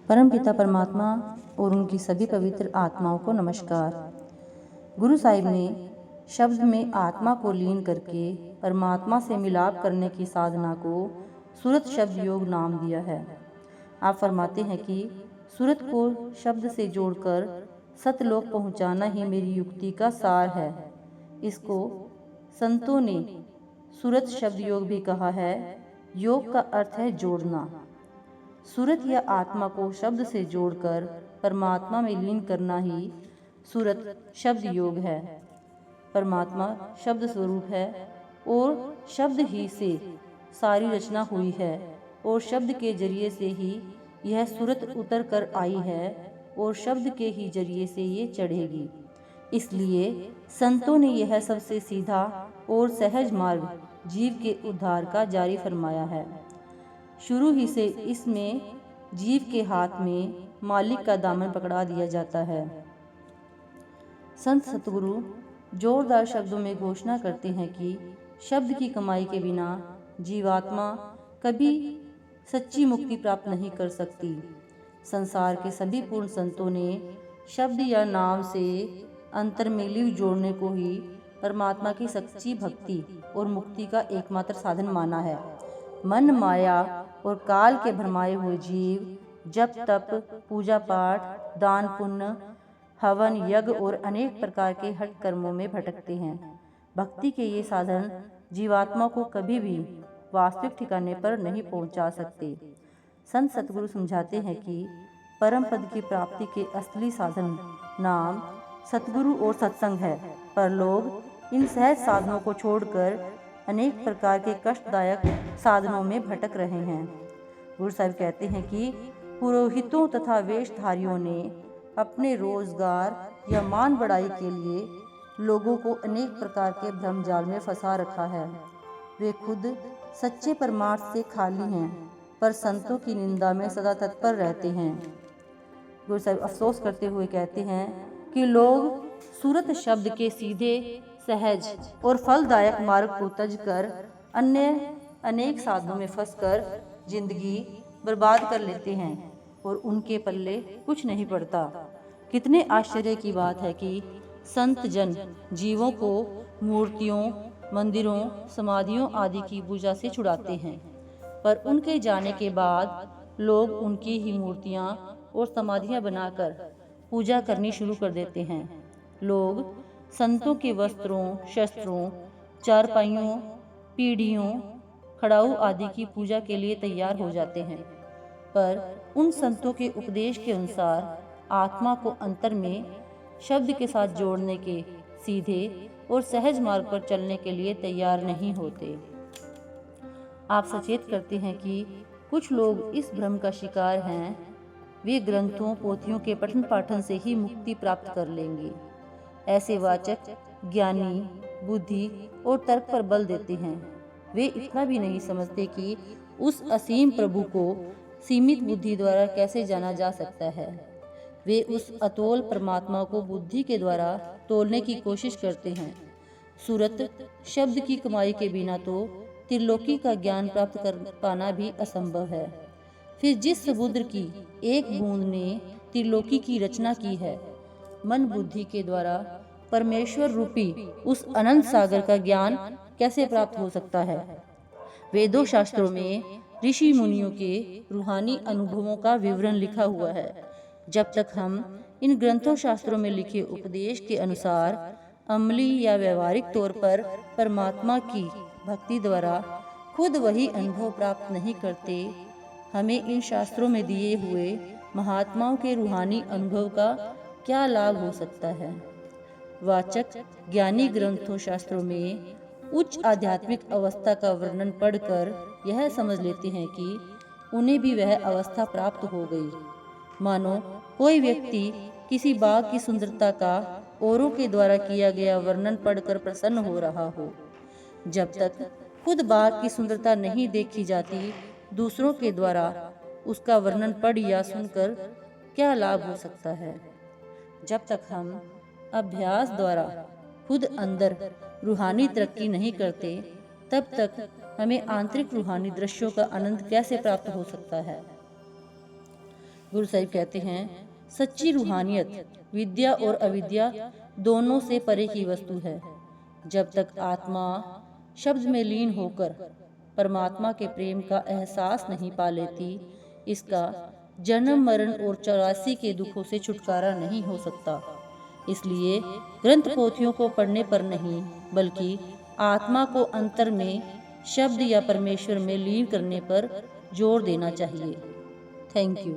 परमपिता परमात्मा और उनकी सभी पवित्र आत्माओं को नमस्कार। गुरु साहिब ने शब्द में आत्मा को लीन करके परमात्मा से मिलाप करने की साधना को सूरत शब्द योग नाम दिया है। आप फरमाते हैं कि सूरत को शब्द से जोड़कर सतलोक पहुंचाना ही मेरी युक्ति का सार है। इसको संतों ने सूरत शब्द योग भी कहा है। योग का अर्थ है जोड़ना। सूरत या आत्मा को शब्द से जोड़कर परमात्मा में लीन करना ही सूरत शब्द योग है। परमात्मा शब्द स्वरूप है और शब्द ही से सारी रचना हुई है और शब्द के जरिए से ही यह सूरत उतर कर आई है और शब्द के ही जरिए से ये चढ़ेगी। इसलिए संतों ने यह सबसे सीधा और सहज मार्ग जीव के उद्धार का जारी फरमाया है। शुरू ही से इसमें जीव के हाथ में मालिक का दामन पकड़ा दिया जाता है। संत सतगुरु जोरदार शब्दों में घोषणा करते हैं कि शब्द की कमाई के बिना जीवात्मा कभी सच्ची मुक्ति प्राप्त नहीं कर सकती। संसार के सभी पूर्ण संतों ने शब्द या नाम से अंतर्मेलिव जोड़ने को ही परमात्मा की सच्ची भक्ति और मुक्ति का एकमात्र साधन माना है। मन, माया और काल के भरमाए हुए जीव जप तप, पूजा पाठ, दान पुण्य, हवन, यज्ञ और अनेक प्रकार के हठ कर्मों में भटकते हैं। भक्ति के ये साधन जीवात्मा को कभी भी वास्तविक ठिकाने पर नहीं पहुंचा सकते। संत सतगुरु समझाते हैं कि परम पद की प्राप्ति के असली साधन नाम, सतगुरु और सत्संग है, पर लोग इन सहज साधनों को छोड़कर अनेक प्रकार के कष्टदायक साधनों में भटक रहे हैं। गुरु साहिब कहते हैं कि पुरोहितों तथा वेशधारियों ने अपने रोजगार या मान बढ़ाई के लिए लोगों को अनेक प्रकार के भ्रम जाल में फंसा रखा है। वे खुद सच्चे परमार्थ से खाली हैं, पर संतों की निंदा में सदा तत्पर रहते हैं। गुरु साहिब अफसोस करते हुए कहते हैं कि लोग सूरत शब्द के सीधे, सहज और फलदायक मार्ग को तज कर अन्य अनेक साधनों में फंसकर जिंदगी बर्बाद कर लेते हैं और उनके पल्ले कुछ नहीं पड़ता। कितने आश्चर्य की बात है कि संत जन जीवों को मूर्तियों, मंदिरों, समाधियों आदि की पूजा से छुड़ाते हैं, पर उनके जाने के बाद लोग उनकी ही मूर्तियां और समाधियां बनाकर पूजा करनी शुरू कर देते हैं। लोग संतों के वस्त्रों, शस्त्रों, चारपाइयों, पीढ़ियों, खड़ाऊ आदि की पूजा के लिए तैयार हो जाते हैं, पर उन संतों के उपदेश के अनुसार आत्मा को अंतर में शब्द के साथ जोड़ने के सीधे और सहज मार्ग पर चलने के लिए तैयार नहीं होते। आप सचेत करते हैं कि कुछ लोग इस भ्रम का शिकार हैं। वे ग्रंथों, पोथियों के पठन पाठन से ही मुक्ति प्राप्त कर लेंगे। ऐसे वाचक ज्ञानी, बुद्धि और तर्क पर बल देते हैं। वे इतना भी नहीं समझते कि उस असीम प्रभु को सीमित बुद्धि द्वारा कैसे जाना जा सकता है। वे उस अतोल परमात्मा को बुद्धि के द्वारा तोलने की कोशिश करते हैं। सूरत शब्द की कमाई के बिना तो त्रिलोकी का ज्ञान प्राप्त कर पाना भी असंभव है। फिर जिस समुद्र की एक बूंद ने त्रिलोकी की रचना की है, मन बुद्धि के द्वारा परमेश्वर रूपी उस अनंत सागर का ज्ञान कैसे प्राप्त हो सकता है। वेदों शास्त्रों में ऋषि मुनियों के रूहानी अनुभवों का विवरण लिखा हुआ है। जब तक हम इन ग्रंथों शास्त्रों में लिखे उपदेश के अनुसार अमली या व्यवहारिक तौर पर परमात्मा की भक्ति द्वारा खुद वही अनुभव प्राप्त नहीं करते, हमें इन शास्त्रों में दिए हुए महात्माओं के रूहानी अनुभव का क्या लाभ हो सकता है। वाचक ज्ञानी ग्रंथों शास्त्रों में उच्च आध्यात्मिक अवस्था का वर्णन पढ़कर यह समझ लेते हैं कि उन्हें भी वह अवस्था प्राप्त हो गई। मानो कोई व्यक्ति किसी बाग की सुंदरता का औरों के द्वारा किया गया वर्णन पढ़कर प्रसन्न हो रहा हो। जब तक खुद बाग की सुंदरता नहीं देखी जाती, दूसरों के द्वारा उसका वर्णन पढ़ या सुनकर क्या लाभ हो सकता है। जब तक हम अभ्यास द्वारा खुद अंदर रूहानी तरक्की नहीं करते, तब तक हमें आंतरिक रूहानी दृश्यों का आनंद कैसे प्राप्त हो सकता है। गुरु साहिब कहते हैं, सच्ची रूहानियत विद्या और अविद्या दोनों से परे की वस्तु है। जब तक आत्मा शब्द में लीन होकर परमात्मा के प्रेम का एहसास नहीं पा लेती, इसका जन्म मरण और 84 के दुखों से छुटकारा नहीं हो सकता। इसलिए ग्रंथ पोथियों को पढ़ने पर नहीं, बल्कि आत्मा को अंतर में शब्द या परमेश्वर में लीन करने पर जोर देना चाहिए। Thank you.